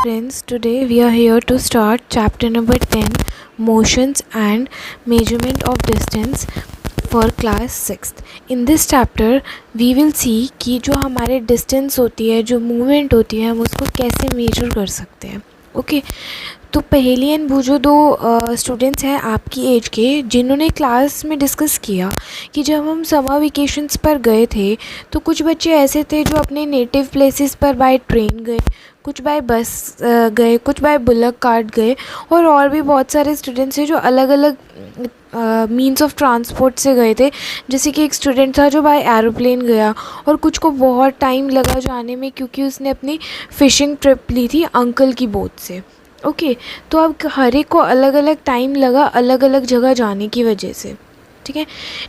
Friends, today we are here to start chapter number 10, Motions and Measurement of Distance for class 6th. In this chapter we will see कि जो हमारे distance होती है, जो movement होती है, हम उसको कैसे measure कर सकते हैं. ओके तो पहेली एंड बूझो दो स्टूडेंट्स हैं आपकी एज के जिन्होंने क्लास में डिस्कस किया कि जब हम समर वेकेशंस पर गए थे तो कुछ बच्चे ऐसे थे जो अपने नेटिव प्लेसेस पर बाय ट्रेन गए, कुछ बाय बस गए, कुछ बाय बुलक कार्ट गए और भी बहुत सारे स्टूडेंट्स हैं जो अलग अलग मीन्स ऑफ ट्रांसपोर्ट से गए थे. जैसे कि एक स्टूडेंट था जो बाय एरोप्लेन गया और कुछ को बहुत टाइम लगा जाने में क्योंकि उसने अपनी फ़िशिंग ट्रिप ली थी अंकल की बोट से. ओके तो अब हर एक को अलग अलग टाइम लगा अलग अलग जगह जाने की वजह से. ठीक है.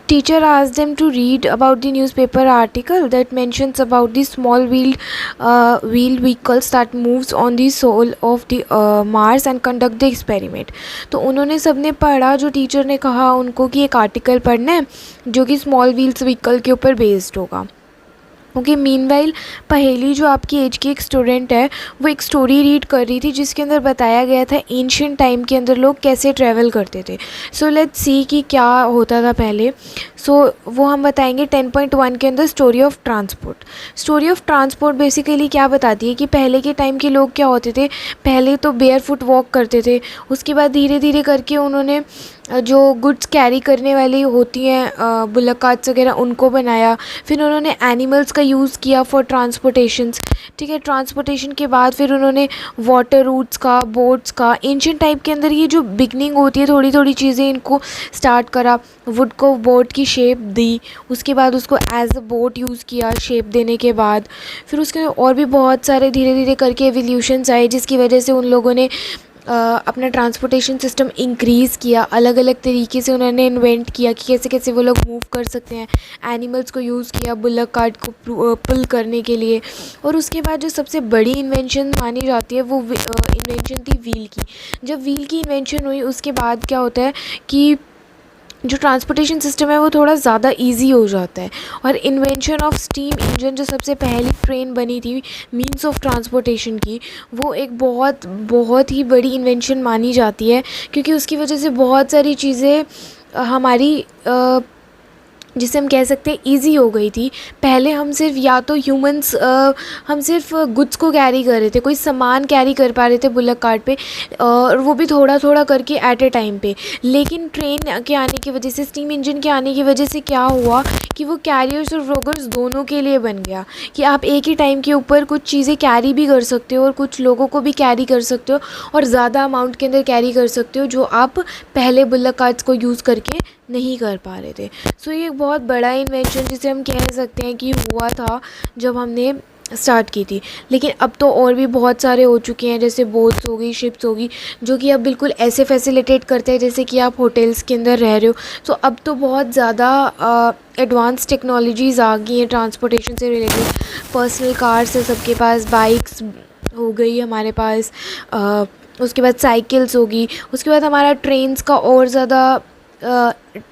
Teacher asked them to read about the newspaper article that mentions about the small wheel vehicles that moves on the soil of the Mars and conduct the experiment. तो उन्होंने सबने पढ़ा, जो टीचर ने कहा उनको कि एक आर्टिकल पढ़ना है जो कि स्मॉल व्हील्स व्हीकल के ऊपर बेस्ड होगा. ओके मीनवाइल पहेली जो आपकी एज की एक स्टूडेंट है वो एक स्टोरी रीड कर रही थी जिसके अंदर बताया गया था एंशिएंट टाइम के अंदर लोग कैसे ट्रैवल करते थे. सो लेट्स सी कि क्या होता था पहले. वो हम बताएंगे 10.1 के अंदर story of transport. Story of transport basically क्या बताती है कि पहले के टाइम के लोग क्या होते थे, पहले तो बेयर फुट वॉक करते थे, उसके बाद धीरे धीरे करके उन्होंने जो गुड्स कैरी करने वाली होती हैं बुलक कार्ट्स वगैरह उनको बनाया. फिर उन्होंने एनिमल्स का यूज़ किया फॉर ट्रांसपोर्टेशंस. ठीक है. ट्रांसपोर्टेशन के बाद फिर उन्होंने वाटर रूट्स का, बोट्स का, एंशिएंट टाइप के अंदर ये जो बिगनिंग होती है थोड़ी थोड़ी चीज़ें इनको स्टार्ट करा. वुड को बोट की शेप दी, उसके बाद उसको एज अ बोट यूज़ किया शेप देने के बाद. फिर उसके और भी बहुत सारे धीरे धीरे करके एवोल्यूशंस आए जिसकी वजह से उन लोगों ने अपना ट्रांसपोर्टेशन सिस्टम इंक्रीज़ किया. अलग अलग तरीके से उन्होंने इन्वेंट किया कि कैसे कैसे वो लोग मूव कर सकते हैं. एनिमल्स को यूज़ किया बुलक कार्ट को पुल करने के लिए. और उसके बाद जो सबसे बड़ी इन्वेंशन मानी जाती है वो इन्वेंशन थी व्हील की. जब व्हील की इन्वेंशन हुई उसके बाद क्या होता है कि जो ट्रांसपोर्टेशन सिस्टम है वो थोड़ा ज़्यादा इजी हो जाता है. और इन्वेंशन ऑफ स्टीम इंजन जो सबसे पहली ट्रेन बनी थी मींस ऑफ ट्रांसपोर्टेशन की, वो एक बहुत बहुत ही बड़ी इन्वेंशन मानी जाती है क्योंकि उसकी वजह से बहुत सारी चीज़ें हमारी जिसे हम कह सकते हैं ईज़ी हो गई थी. पहले हम सिर्फ या तो ह्यूमंस हम सिर्फ गुड्स को कैरी कर रहे थे, कोई सामान कैरी कर पा रहे थे बुलक कार्ट पे और वो भी थोड़ा थोड़ा करके एट ए टाइम पे. लेकिन ट्रेन के आने की वजह से, स्टीम इंजन के आने की वजह से क्या हुआ कि वो कैरियर्स और रोगर्स दोनों के लिए बन गया कि आप एक ही टाइम के ऊपर कुछ चीज़ें कैरी भी कर सकते हो और कुछ लोगों को भी कैरी कर सकते हो और ज़्यादा अमाउंट के अंदर कैरी कर सकते हो जो आप पहले बुलक कार्ट्स को यूज़ करके नहीं कर पा रहे थे. सो ये एक बहुत बड़ा इन्वेंशन जिसे हम कह सकते हैं कि हुआ था जब हमने स्टार्ट की थी. लेकिन अब तो और भी बहुत सारे हो चुके हैं, जैसे बोट्स हो गई, शिप्स होगी, जो कि अब बिल्कुल ऐसे फैसिलिटेट करते हैं जैसे कि आप होटल्स के अंदर रह रहे हो. तो अब तो बहुत ज़्यादा एडवांस टेक्नोलॉजीज़ आ गई हैं ट्रांसपोर्टेशन से रिलेटेड. पर्सनल कार्स है सबके पास, बाइक्स हो गई हमारे पास, उसके बाद साइकिल्स होगी, उसके बाद हमारा ट्रेन्स का और ज़्यादा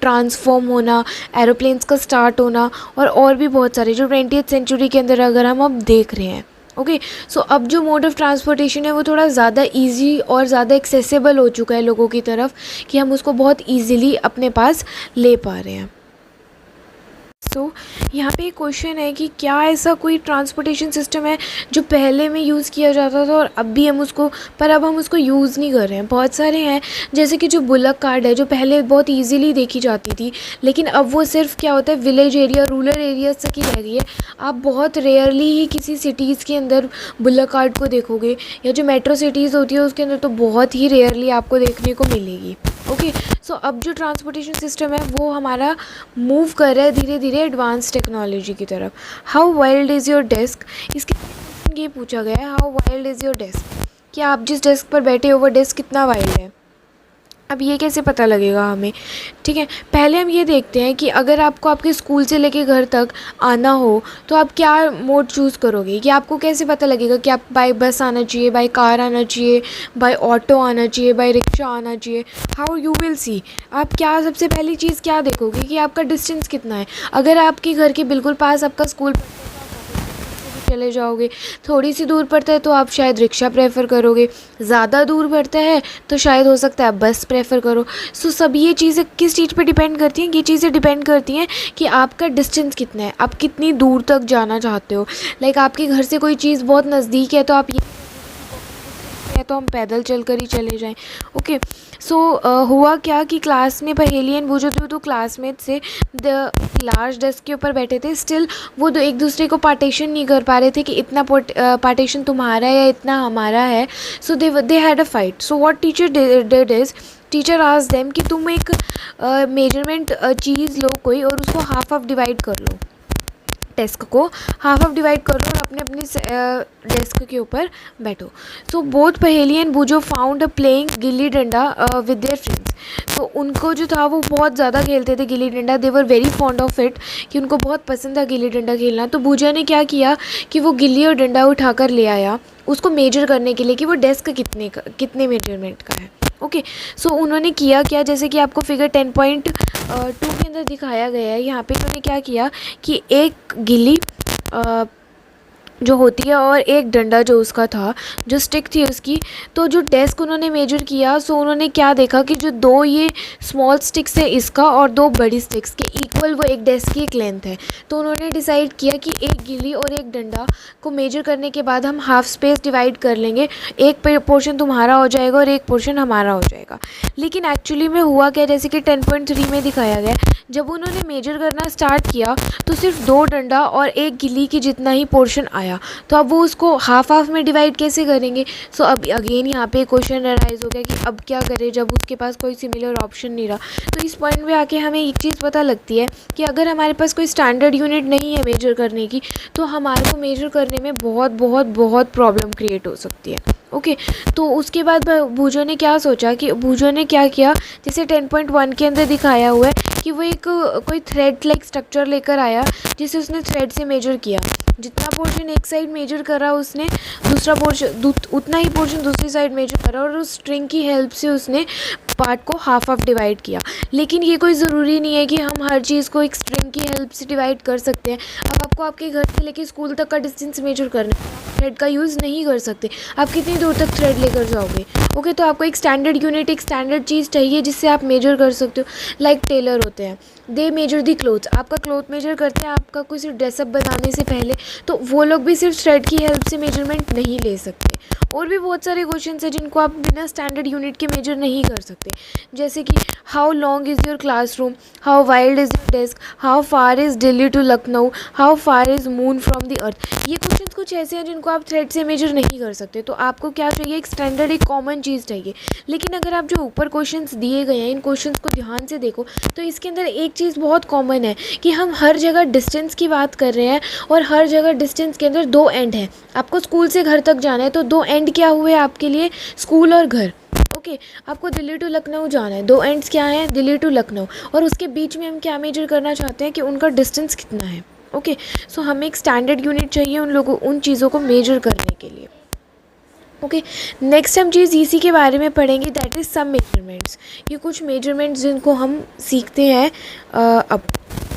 ट्रांसफॉर्म होना, एरोप्लेन्स का स्टार्ट होना और भी बहुत सारे जो 20th सेंचुरी के अंदर अगर हम अब देख रहे हैं. ओके सो अब जो मोड ऑफ़ ट्रांसपोर्टेशन है वो थोड़ा ज़्यादा इजी और ज़्यादा एक्सेसिबल हो चुका है लोगों की तरफ कि हम उसको बहुत ईज़िली अपने पास ले पा रहे हैं. यहाँ पे एक क्वेश्चन है कि क्या ऐसा कोई ट्रांसपोर्टेशन सिस्टम है जो पहले में यूज़ किया जाता था और अब भी हम उसको यूज़ नहीं कर रहे हैं. बहुत सारे हैं, जैसे कि जो बुलक कार्ट है जो पहले बहुत इजीली देखी जाती थी लेकिन अब वो सिर्फ क्या होता है विलेज एरिया, रूरल एरियाज तक ही रह गई है. आप बहुत रेयरली ही किसी सिटीज़ के अंदर बुलक कार्ट को देखोगे, या जो मेट्रो सिटीज़ होती है उसके अंदर तो बहुत ही रेयरली आपको देखने को मिलेगी. ओके सो अब जो ट्रांसपोर्टेशन सिस्टम है वो हमारा मूव कर रहा है धीरे धीरे एडवांस टेक्नोलॉजी की तरफ. How wild is your desk, इसके ये पूछा गया है how wild is your desk, कि आप जिस डेस्क पर बैठे हो वो डेस्क कितना वाइल्ड है. अब ये कैसे पता लगेगा हमें. ठीक है, पहले हम ये देखते हैं कि अगर आपको आपके स्कूल से लेके घर तक आना हो तो आप क्या मोड चूज़ करोगे. कि आपको कैसे पता लगेगा कि आप बाय बस आना चाहिए, बाय कार आना चाहिए, बाय ऑटो आना चाहिए, बाय रिक्शा आना चाहिए. हाउ यू विल सी, आप क्या सबसे पहली चीज़ क्या देखोगे कि आपका डिस्टेंस कितना है. अगर आपके घर के बिल्कुल पास आपका स्कूल चले जाओगे, थोड़ी सी दूर पड़ता है तो आप शायद रिक्शा प्रेफर करोगे, ज़्यादा दूर पड़ता है तो शायद हो सकता है आप बस प्रेफर करो। सो सब ये चीज़ें किस चीज़ पे डिपेंड करती हैं? ये चीज़ें डिपेंड करती हैं कि आपका डिस्टेंस कितना है, आप कितनी दूर तक जाना चाहते हो। लाइक आपके घर से कोई चीज़ बहुत नज़दीक है तो आप ये है तो हम पैदल चल कर ही चले जाएं। ओके, सो हुआ क्या कि क्लास में पहेली एंड वो जो दो क्लासमेट से द लार्ज डेस्क के ऊपर बैठे थे, स्टिल वो एक दूसरे को पार्टीशन नहीं कर पा रहे थे कि इतना पार्टीशन तुम्हारा है या इतना हमारा है। So they had a fight. So what teacher did is, teacher asked them कि तुम एक मेजरमेंट चीज़ लो कोई और उसको हाफ डिवाइड कर लो, डेस्क को हाफ डिवाइड करो और अपने अपने डेस्क के ऊपर बैठो। सो बोथ पहेली and बूजो found playing gilli danda with their friends. तो उनको जो था वो बहुत ज़्यादा खेलते थे gilli danda, they were very fond of it, कि उनको बहुत पसंद था गिल्ली डंडा खेलना। तो बूजा ने क्या किया कि वो गिल्ली और डंडा उठाकर ले आया उसको मेजर करने के लिए कि वो डेस्क कितने मेजरमेंट का है। ओके, सो उन्होंने किया क्या, जैसे कि आपको फिगर 10.2 के अंदर दिखाया गया है, यहाँ पे उन्होंने क्या किया कि एक गिल्ली जो होती है और एक डंडा जो उसका था, जो स्टिक थी उसकी, तो जो डेस्क उन्होंने मेजर किया, सो उन्होंने क्या देखा कि जो दो ये स्मॉल स्टिक्स है इसका और दो बड़ी स्टिक्स के इक्वल वो एक डेस्क की एक लेंथ है। तो उन्होंने डिसाइड किया कि एक गिल्ली और एक डंडा को मेजर करने के बाद हम हाफ स्पेस डिवाइड कर लेंगे, एक पोर्शन तुम्हारा हो जाएगा और एक पोर्शन हमारा हो जाएगा। लेकिन एक्चुअली में हुआ क्या, जैसे कि 10.3 में दिखाया गया, जब उन्होंने मेजर करना स्टार्ट किया तो सिर्फ दो डंडा और एक गिल्ली की जितना ही पोर्शन आया। तो अब वो उसको हाफ में डिवाइड कैसे करेंगे? सो अब अगेन यहाँ पे क्वेश्चन अराइज हो गया कि अब क्या करें जब उसके पास कोई सिमिलर ऑप्शन नहीं रहा। तो इस पॉइंट पे आके हमें एक चीज़ पता लगती है कि अगर हमारे पास कोई स्टैंडर्ड यूनिट नहीं है मेजर करने की, तो हमारे को मेजर करने में बहुत बहुत बहुत प्रॉब्लम क्रिएट हो सकती है। ओके, तो उसके बाद भूजो ने क्या सोचा कि भूजो ने क्या किया, जैसे 10.1 के अंदर दिखाया हुआ है कि वो एक कोई थ्रेड लाइक स्ट्रक्चर लेकर आया, जिसे उसने थ्रेड से मेजर किया। जितना पोर्शन एक साइड मेजर करा उसने, दूसरा पोर्शन उतना ही पोर्शन दूसरी साइड मेजर करा और उस स्ट्रिंग की हेल्प से उसने पार्ट को हाफ डिवाइड किया। लेकिन ये कोई ज़रूरी नहीं है कि हम हर चीज़ को एक स्ट्रिंग की हेल्प से डिवाइड कर सकते हैं। अब आपको आपके घर से लेके स्कूल तक का डिस्टेंस मेजर करना है, थ्रेड का यूज़ नहीं कर सकते। आप कितनी दूर तक थ्रेड लेकर जाओगे? ओके, तो आपको एक स्टैंडर्ड यूनिट, एक स्टैंडर्ड चीज़ चाहिए जिससे आप मेजर कर सकते हो। लाइक टेलर होते हैं, दे मेजर दी क्लोथ्स, आपका क्लोथ मेजर करते हैं आपका कोई सिर्फ ड्रेसअप बनाने से पहले, तो वो लोग भी सिर्फ थ्रेड की हेल्प से मेजरमेंट नहीं ले सकते। और भी बहुत सारे क्वेश्चन हैं जिनको आप बिना स्टैंडर्ड यूनिट के मेजर नहीं कर सकते, जैसे कि how long is your classroom, how wide is your desk, how far is Delhi to Lucknow, how far is moon from the earth. ये क्वेश्चन कुछ ऐसे हैं जिनको आप थ्रेड से मेजर नहीं कर सकते। तो आपको क्या चाहिए, एक स्टैंडर्ड, एक कॉमन चीज़ चाहिए। लेकिन अगर आप जो ऊपर क्वेश्चंस दिए गए हैं इन क्वेश्चंस को ध्यान से देखो तो इसके अंदर एक चीज़ बहुत कॉमन है कि हम हर जगह डिस्टेंस की बात कर रहे हैं और हर जगह डिस्टेंस के अंदर दो एंड हैं। आपको स्कूल से घर तक जाना है तो दो एंड क्या हुए आपके लिए, स्कूल और घर। ओके, आपको दिल्ली टू लखनऊ जाना है, दो एंड्स क्या हैं, दिल्ली टू लखनऊ, और उसके बीच में हम क्या मेजर करना चाहते हैं कि उनका डिस्टेंस कितना है। ओके, सो हमें एक स्टैंडर्ड यूनिट चाहिए उन चीज़ों को मेजर करने के लिए। ओके, नेक्स्ट हम चीज़ इसी के बारे में पढ़ेंगे, दैट इज़ सम मेजरमेंट्स। ये कुछ मेजरमेंट्स जिनको हम सीखते हैं। अब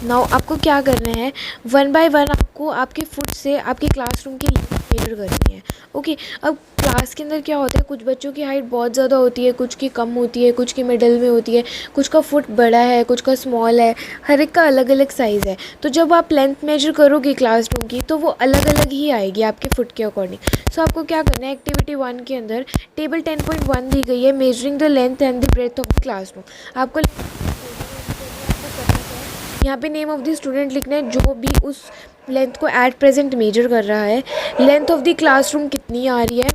नाउ आपको क्या करना है, वन बाय वन आपको आपके फुट से आपके क्लासरूम की मेजर करनी है। ओके, अब क्लास के अंदर क्या होता है, कुछ बच्चों की हाइट बहुत ज़्यादा होती है, कुछ की कम होती है, कुछ की मिडल में होती है, कुछ का फुट बड़ा है, कुछ का स्मॉल है, हर एक का अलग अलग साइज़ है। तो जब आप लेंथ मेजर करोगे क्लासरूम की तो वो अलग अलग ही आएगी आपके फुट के अकॉर्डिंग। सो आपको क्या करना है, एक्टिविटी 1 के अंदर टेबल 10.1 दी गई है, measuring the length and the breadth of the classroom. आपको यहाँ पे नेम ऑफ द स्टूडेंट लिखना है जो भी उस लेंथ को एट प्रेजेंट मेजर कर रहा है। लेंथ ऑफ द क्लासरूम कितनी आ रही है,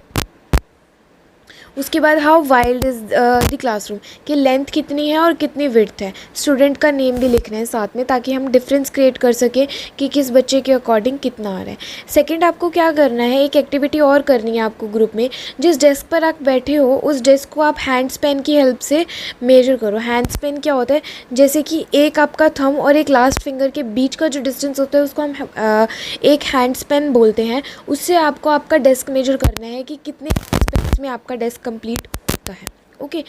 उसके बाद how wide is the classroom, कि लेंथ कितनी है और कितनी विड्थ है। स्टूडेंट का नेम भी लिखना है साथ में ताकि हम डिफरेंस क्रिएट कर सकें कि किस बच्चे के अकॉर्डिंग कितना आ रहा है। सेकंड, आपको क्या करना है, एक एक्टिविटी और करनी है आपको ग्रुप में। जिस डेस्क पर आप बैठे हो उस डेस्क को आप हैंड स्पेन की हेल्प से मेजर करो। हैंड स्पेन क्या होता है, जैसे कि एक आपका थंब और एक लास्ट फिंगर के बीच का जो डिस्टेंस होता है उसको हम एक हैंड स्पेन बोलते हैं। उससे आपको आपका डेस्क मेजर करना है कि कितने स्पेस में आपका डेस्क कंप्लीट होता है। ओके।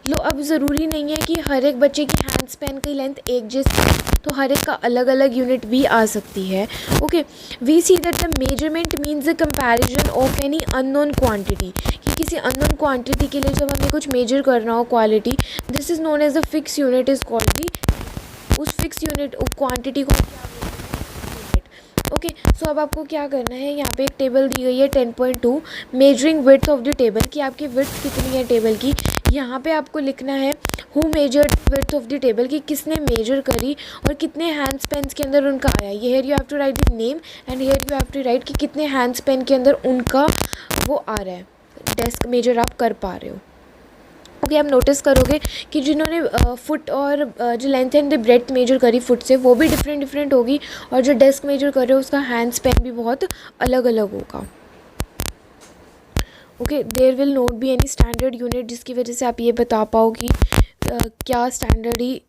लो, अब ज़रूरी नहीं है कि हर एक बच्चे की हैंड स्पैन की लेंथ एक जैसी, तो हर एक का अलग अलग यूनिट भी आ सकती है। Okay, we see that the measurement means the comparison of any unknown quantity, कि किसी अननोन क्वांटिटी के लिए जब हमें कुछ मेजर करना हो quality, this is known as the fix unit is called the, उस फिक्स यूनिट क्वांटिटी को ओके। सो अब आपको क्या करना है, यहाँ पे एक टेबल दी गई है 10.2 measuring width of the table, कि आपकी विड्थ कितनी है टेबल की। यहाँ पे आपको लिखना है who measured width of the table, कि किसने मेजर करी और कितने हैंड स्पेन्स के अंदर उनका आया। ये here you have to write the name and here you have to write कि कितने हैंड स्पेन के अंदर उनका वो आ रहा है, डेस्क मेजर आप कर पा रहे हो। ओके, आप नोटिस करोगे कि जिन्होंने फुट और जो लेंथ एंड ब्रेड्थ मेजर करी फुट से, वो भी डिफरेंट होगी, और जो डेस्क मेजर कर रहे हो उसका हैंड स्पैन भी बहुत अलग अलग होगा। Okay, there will not be any standard unit, जिसकी वजह से आप ये बता पाओ कि क्या स्टैंडर्ड ही,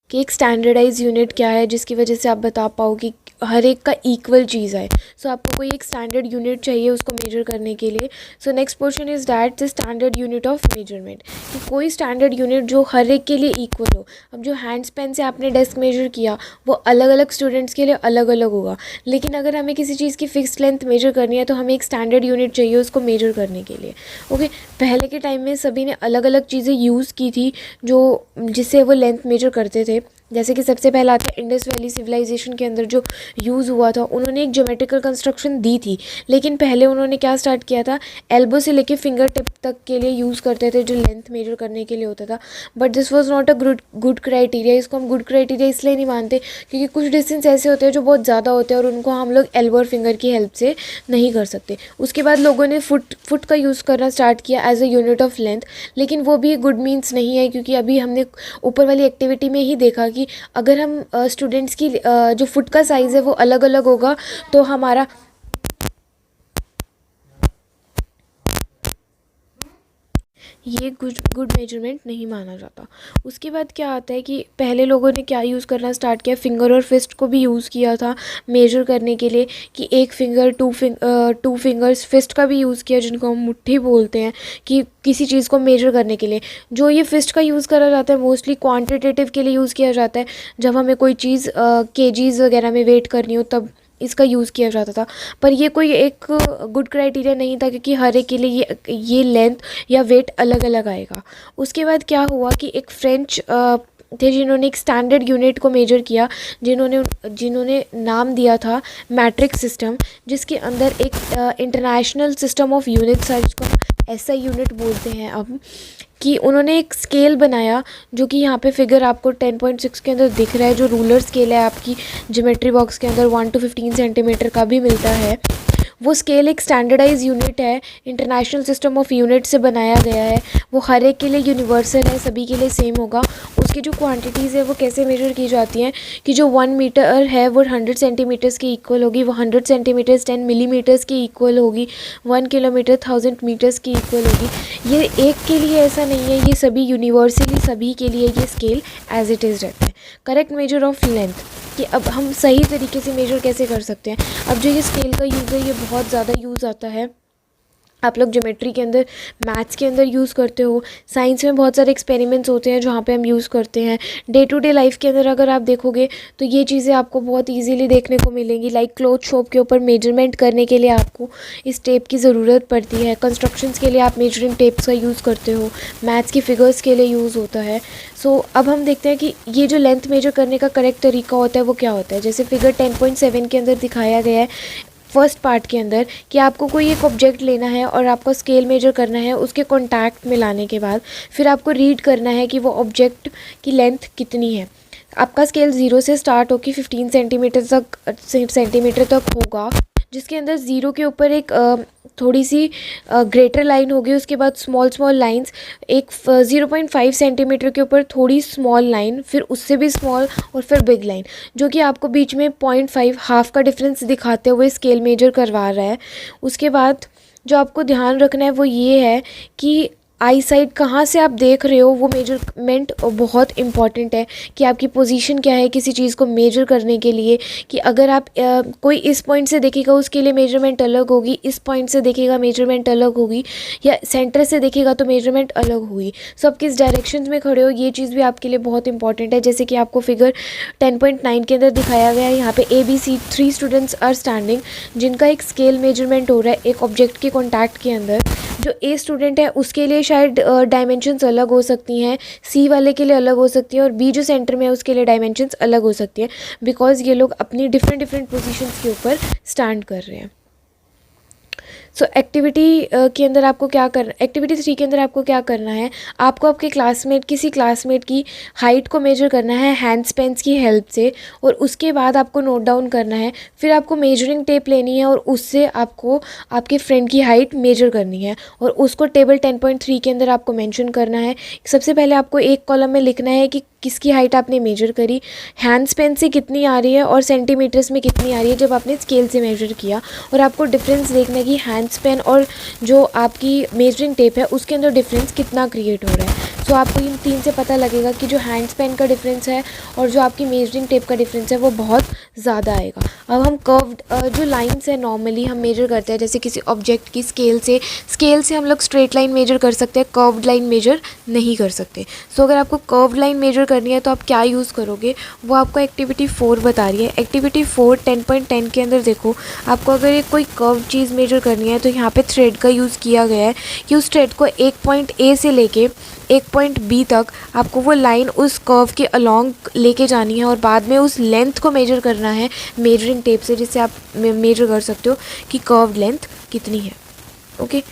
कि एक स्टैंडर्डाइज यूनिट क्या है, जिसकी वजह से आप बता पाओ कि हर एक का इक्वल चीज़ है। सो आपको कोई एक स्टैंडर्ड यूनिट चाहिए उसको मेजर करने के लिए। So next portion is that the standard unit of measurement, कि कोई स्टैंडर्ड यूनिट जो हर एक के लिए इक्वल हो। अब जो हैंड स्पेन से आपने डेस्क मेजर किया वो अलग अलग स्टूडेंट्स के लिए अलग अलग होगा, लेकिन अगर हमें किसी चीज़ की फिक्स लेंथ मेजर करनी है तो हमें एक स्टैंडर्ड यूनिट चाहिए उसको मेजर करने के लिए। ओके, पहले के टाइम में सभी ने अलग अलग चीज़ें यूज़ की थी जो जिससे वो लेंथ मेजर करते थे। जैसे कि सबसे पहला आता है इंडस वैली सिविलाइजेशन के अंदर जो यूज़ हुआ था, उन्होंने एक ज्योमेट्रिकल कंस्ट्रक्शन दी थी, लेकिन पहले उन्होंने क्या स्टार्ट किया था, एल्बो से लेके फिंगर टिप तक के लिए यूज़ करते थे जो लेंथ मेजर करने के लिए होता था। But this was not a good criteria. इसको हम गुड क्राइटेरिया इसलिए नहीं मानते क्योंकि कुछ डिस्टेंस ऐसे होते हैं जो बहुत ज़्यादा होते हैं और उनको हम लोग एल्बो और फिंगर की हेल्प से नहीं कर सकते। उसके बाद लोगों ने फुट का यूज़ करना स्टार्ट किया as a unit of length, लेकिन वो भी गुड मीन्स नहीं है, क्योंकि अभी हमने ऊपर वाली एक्टिविटी में ही देखा कि अगर हम स्टूडेंट्स की जो फुट का साइज़ है वो अलग अलग होगा तो हमारा ये गुड मेजरमेंट नहीं माना जाता। उसके बाद क्या आता है कि पहले लोगों ने क्या यूज़ करना स्टार्ट किया, फिंगर और फिस्ट को भी यूज़ किया था मेजर करने के लिए, कि एक फिंगर टू फिंगर्स, फिस्ट का भी यूज़ किया जिनको हम मुट्ठी बोलते हैं, कि किसी चीज़ को मेजर करने के लिए। जो ये फिस्ट का यूज़ करा जाता है मोस्टली क्वांटिटेटिव के लिए यूज़ किया जाता है, जब हमें कोई चीज़ केजीज़ वगैरह में वेट करनी हो तब इसका यूज़ किया जाता था। पर ये कोई एक गुड क्राइटेरिया नहीं था, क्योंकि हर एक के लिए ये लेंथ या वेट अलग अलग आएगा। उसके बाद क्या हुआ कि एक फ्रेंच थे जिन्होंने एक स्टैंडर्ड यूनिट को मेजर किया, जिन्होंने नाम दिया था मैट्रिक सिस्टम, जिसके अंदर एक इंटरनेशनल सिस्टम ऑफ यूनिट्स है, जिसको हम ऐसा यूनिट बोलते हैं अब, कि उन्होंने एक स्केल बनाया जो कि यहाँ पे फिगर आपको 10.6 के अंदर दिख रहा है, जो रूलर स्केल है आपकी ज्योमेट्री बॉक्स के अंदर 1 to 15 सेंटीमीटर का भी मिलता है। वो स्केल एक स्टैंडर्डाइज यूनिट है, इंटरनेशनल सिस्टम ऑफ यूनिट से बनाया गया है। वो हर एक के लिए यूनिवर्सल है, सभी के लिए सेम होगा। उसकी जो क्वांटिटीज़ है वो कैसे मेजर की जाती हैं, कि जो 1 मीटर है वो 100 सेंटीमीटर्स के इक्वल होगी, वो 100 सेंटीमीटर्स 10 मिलीमीटर्स के इक्वल होगी, 1 किलोमीटर 1000 मीटर्स की इक्वल होगी। ये एक के लिए ऐसा नहीं है, ये सभी यूनिवर्सली सभी के लिए ये स्केल एज इट इज़ रहता है। करेक्ट मेजर ऑफ लेंथ, कि अब हम सही तरीके से मेजर कैसे कर सकते हैं। अब जो ये स्केल का यूज़ है ये बहुत ज़्यादा यूज़ आता है, आप लोग ज्योमेट्री के अंदर, मैथ्स के अंदर यूज़ करते हो, साइंस में बहुत सारे एक्सपेरिमेंट्स होते हैं जहाँ पे हम यूज़ करते हैं। डे टू डे लाइफ के अंदर अगर आप देखोगे तो ये चीज़ें आपको बहुत इजीली देखने को मिलेंगी। लाइक क्लॉथ शॉप के ऊपर मेजरमेंट करने के लिए आपको इस टेप की ज़रूरत पड़ती है, कंस्ट्रक्शंस के लिए आप मेजरिंग टेप्स का यूज़ करते हो, मैथ्स की फिगर्स के लिए यूज़ होता है। सो अब हम देखते हैं कि ये जो लेंथ मेजर करने का करेक्ट तरीका होता है वो क्या होता है। जैसे फिगर 10.7 के अंदर दिखाया गया है फर्स्ट पार्ट के अंदर, कि आपको कोई एक ऑब्जेक्ट लेना है और आपको स्केल मेजर करना है, उसके कॉन्टैक्ट में लाने के बाद फिर आपको रीड करना है कि वो ऑब्जेक्ट की लेंथ कितनी है। आपका स्केल 0 से स्टार्ट होकर 15 सेंटीमीटर तक होगा, जिसके अंदर 0 के ऊपर एक थोड़ी सी ग्रेटर लाइन होगी, उसके बाद स्मॉल लाइंस, एक 0.5 सेंटीमीटर के ऊपर थोड़ी स्मॉल लाइन, फिर उससे भी स्मॉल और फिर बिग लाइन, जो कि आपको बीच में 0.5 हाफ का डिफरेंस दिखाते हुए स्केल मेजर करवा रहा है। उसके बाद जो आपको ध्यान रखना है वो ये है कि आई साइड कहाँ से आप देख रहे हो वो मेजरमेंट बहुत इंपॉर्टेंट है कि आपकी पोजीशन क्या है किसी चीज़ को मेजर करने के लिए। कि अगर आप कोई इस पॉइंट से देखेगा उसके लिए मेजरमेंट अलग होगी, इस पॉइंट से देखेगा मेजरमेंट अलग होगी, या सेंटर से देखेगा तो मेजरमेंट अलग होगी। सो आप किस डायरेक्शन में खड़े हो ये चीज़ भी आपके लिए बहुत इंपॉर्टेंट है। जैसे कि आपको फिगर 10.9 के अंदर दिखाया गया है, यहाँ पे ABC 3 स्टूडेंट्स आर स्टैंडिंग, जिनका एक स्केल मेजरमेंट हो रहा है एक ऑब्जेक्ट के कॉन्टैक्ट के अंदर। जो ए स्टूडेंट है उसके लिए शायद डायमेंशंस अलग हो सकती हैं, सी वाले के लिए अलग हो सकती हैं, और बी जो सेंटर में है उसके लिए डायमेंशंस अलग हो सकती हैं, बिकॉज ये लोग अपनी डिफरेंट डिफरेंट पोजीशंस के ऊपर स्टैंड कर रहे हैं। सो एक्टिविटी के अंदर आपको क्या करना, एक्टिविटी 3 के अंदर आपको क्या करना है, आपको आपके किसी क्लासमेट की हाइट को मेजर करना है हैंड स्पेंस की हेल्प से, और उसके बाद आपको नोट डाउन करना है। फिर आपको मेजरिंग टेप लेनी है और उससे आपको आपके फ्रेंड की हाइट मेजर करनी है, और उसको टेबल 10.3 के अंदर आपको मेंशन करना है। सबसे पहले आपको एक कॉलम में लिखना है कि किसकी हाइट आपने मेजर करी, हैंड स्पेन से कितनी आ रही है और सेंटीमीटर्स में कितनी आ रही है जब आपने स्केल से मेजर किया, और आपको डिफरेंस देखना है कि हैंड स्पेन और जो आपकी मेजरिंग टेप है उसके अंदर डिफरेंस कितना क्रिएट हो रहा है। सो आपको इन 3 से पता लगेगा कि जो हैंड स्पेन का डिफरेंस है और जो आपकी मेजरिंग टेप का डिफरेंस है वो बहुत ज़्यादा आएगा। अब हम कर्व्ड जो लाइंस है नॉर्मली हम मेजर करते हैं, जैसे किसी ऑब्जेक्ट की स्केल से हम लोग स्ट्रेट लाइन मेजर कर सकते हैं, कर्व्ड लाइन मेजर नहीं कर सकते। सो अगर आपको कर्व्ड लाइन मेजर करनी है तो आप क्या यूज़ करोगे, वो आपको एक्टिविटी 4 बता रही है। एक्टिविटी 4 10.10 के अंदर देखो, आपको अगर एक कोई कर्व्ड चीज़ मेजर करनी है तो यहाँ पे थ्रेड का यूज़ किया गया है कि उस थ्रेड को एक पॉइंट ए से लेके एक पॉइंट बी तक आपको वो लाइन उस कर्व के अलोंग लेके जानी है, और बाद में उस लेंथ को मेजर करना है मेजरिंग टेप से, जिससे आप मेजर कर सकते हो कि कर्व लेंथ कितनी है। Okay,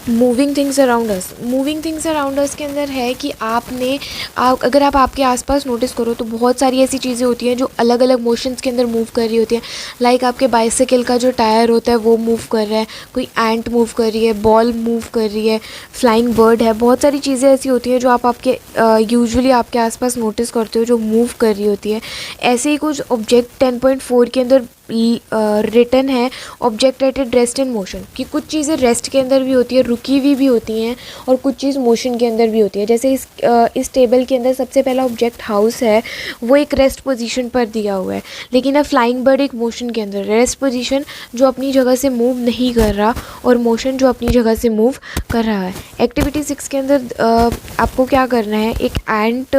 moving things around us के अंदर है कि अगर आप आपके आसपास नोटिस करो तो बहुत सारी ऐसी चीज़ें होती हैं जो अलग अलग मोशंस के अंदर मूव कर रही होती हैं। लाइक आपके बाइसाइकिल का जो टायर होता है वो मूव कर रहा है, कोई एंट मूव कर रही है, बॉल मूव कर रही है, फ्लाइंग बर्ड है। बहुत सारी चीज़ें ऐसी होती हैं जो आपके यूजुअली आपके आसपास नोटिस करते हो जो मूव कर रही होती है। ऐसे ही कुछ ऑब्जेक्ट 10.4 के अंदर रिटन है object at rest in motion, कि कुछ चीज़ें रेस्ट के अंदर भी होती है, रुकी हुई भी होती हैं, और कुछ चीज़ मोशन के अंदर भी होती है। जैसे इस टेबल के अंदर सबसे पहला ऑब्जेक्ट हाउस है, वो एक रेस्ट पोजीशन पर दिया हुआ है, लेकिन अब फ्लाइंग बर्ड एक मोशन के अंदर, रेस्ट पोजीशन जो अपनी जगह से मूव नहीं कर रहा और मोशन जो अपनी जगह से मूव कर रहा है। एक्टिविटी 6 के अंदर आपको क्या करना है, एक एंट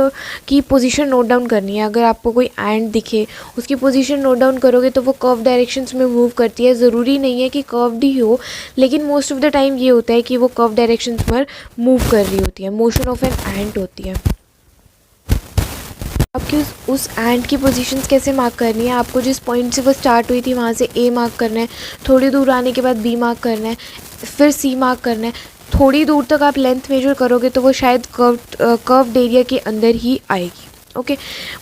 की पोजीशन नोट डाउन करनी है। अगर आपको कोई एंट दिखे उसकी पोजीशन नोट डाउन करोगे तो वो कर्व डायरेक्शंस में मूव करती है। ज़रूरी नहीं है कि कर्व्ड ही हो, लेकिन मोस्ट ऑफ द टाइम ये होता है कि वो कर्व डायरेक्शंस पर मूव कर रही होती है। मोशन ऑफ एन एंट होती है। आपकी उस एंट की पोजीशंस कैसे मार्क करनी है, आपको जिस पॉइंट से वो स्टार्ट हुई थी वहाँ से ए मार्क करना है, थोड़ी दूर आने के बाद बी मार्क करना है, फिर सी मार्क करना है। थोड़ी दूर तक आप लेंथ मेजर करोगे तो वो शायद कर्व्ड एरिया के अंदर ही आएगी। ओके,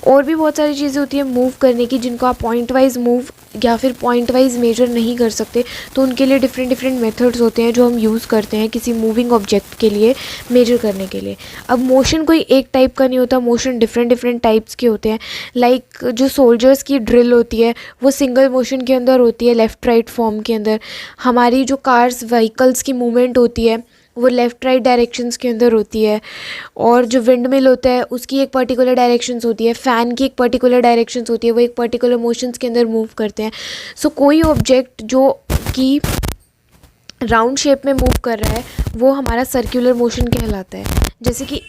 और भी बहुत सारी चीज़ें होती हैं मूव करने की जिनको आप पॉइंट वाइज मूव या फिर पॉइंट वाइज मेजर नहीं कर सकते, तो उनके लिए डिफरेंट डिफरेंट मेथड्स होते हैं जो हम यूज़ करते हैं किसी मूविंग ऑब्जेक्ट के लिए मेजर करने के लिए। अब मोशन कोई एक टाइप का नहीं होता, मोशन डिफरेंट डिफरेंट टाइप्स के होते हैं। लाइक जो सोल्जर्स की ड्रिल होती है वो सिंगल मोशन के अंदर होती है, लेफ़्ट राइट फॉर्म के अंदर। हमारी जो कार्स व्हीकल्स की मूवमेंट होती है वो लेफ़्ट राइट डायरेक्शंस के अंदर होती है, और जो विंड मिल होता है उसकी एक पर्टिकुलर डायरेक्शंस होती है, फ़ैन की एक पर्टिकुलर डायरेक्शंस होती है, वो एक पर्टिकुलर मोशंस के अंदर मूव करते हैं। सो कोई ऑब्जेक्ट जो कि राउंड शेप में मूव कर रहा है वो हमारा सर्कुलर मोशन कहलाता है। जैसे कि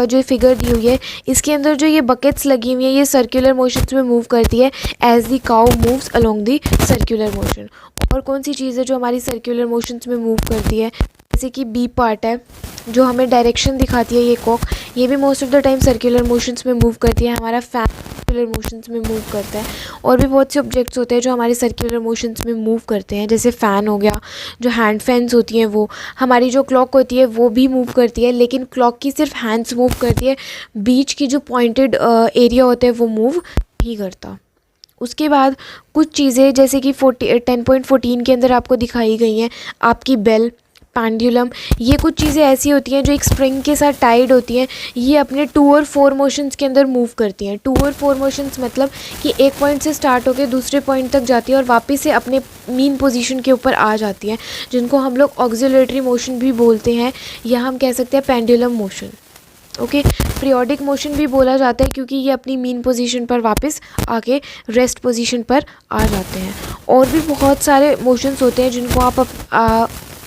जो फिगर दी हुई है इसके अंदर जो ये बकेट्स लगी हुई हैं ये सर्कुलर मोशंस में मूव करती है, as the cow moves along the circular motion. और कौन सी चीज़ है जो हमारी सर्कुलर मोशंस में मूव करती है, जैसे कि बी पार्ट है जो हमें डायरेक्शन दिखाती है, ये कॉक, ये भी most of the time circular motions में मूव करती है। हमारा फैन सर्कुलर मोशंस में मूव करता है। और भी बहुत से ऑब्जेक्ट्स होते हैं जो हमारे सर्कुलर मोशंस में मूव करते हैं, जैसे फ़ैन हो गया, जो हैंड फैंस होती हैं वो, हमारी जो क्लॉक होती है वो भी मूव करती है, लेकिन क्लॉक की सिर्फ हैंड्स मूव करती है, बीच की जो पॉइंटेड एरिया होता है वो मूव नहीं करता। उसके बाद कुछ चीज़ें जैसे कि 10.14 के अंदर आपको दिखाई गई हैं, आपकी बेल, पेंडुलम, ये कुछ चीज़ें ऐसी होती हैं जो एक स्प्रिंग के साथ टाइड होती हैं। ये अपने 2 और 4 मोशंस के अंदर मूव करती हैं। 2 और 4 मोशंस मतलब कि एक पॉइंट से स्टार्ट होकर दूसरे पॉइंट तक जाती है और वापस से अपने मीन पोजीशन के ऊपर आ जाती हैं, जिनको हम लोग ऑक्सिलरेटरी मोशन भी बोलते हैं, या हम कह सकते हैं pendulum motion. Okay, periodic motion भी बोला जाता है क्योंकि ये अपनी मीन पोजीशन पर वापस आके रेस्ट पोजीशन पर आ जाते हैं। और भी बहुत सारे मोशंस होते हैं जिनको आप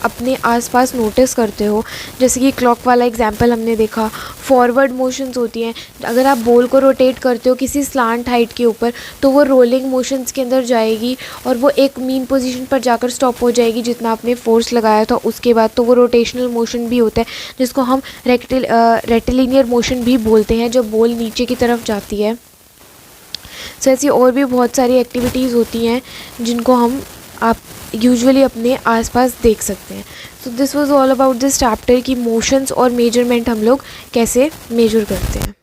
अपने आसपास नोटिस करते हो, जैसे कि क्लॉक वाला एग्जांपल हमने देखा। फॉरवर्ड मोशंस होती हैं, अगर आप बॉल को रोटेट करते हो किसी स्लांट हाइट के ऊपर तो वो रोलिंग मोशंस के अंदर जाएगी और वो एक मीन पोजीशन पर जाकर स्टॉप हो जाएगी जितना आपने फोर्स लगाया था उसके बाद। तो वो रोटेशनल मोशन भी होता है, जिसको हम रेक्टिलिनियर मोशन भी बोलते हैं, जब बॉल नीचे की तरफ जाती है। सो ऐसी और भी बहुत सारी एक्टिविटीज़ होती हैं जिनको आप यूजुअली अपने आसपास देख सकते हैं। So this was all about this chapter की मोशंस और मेजरमेंट हम लोग कैसे मेजर करते हैं।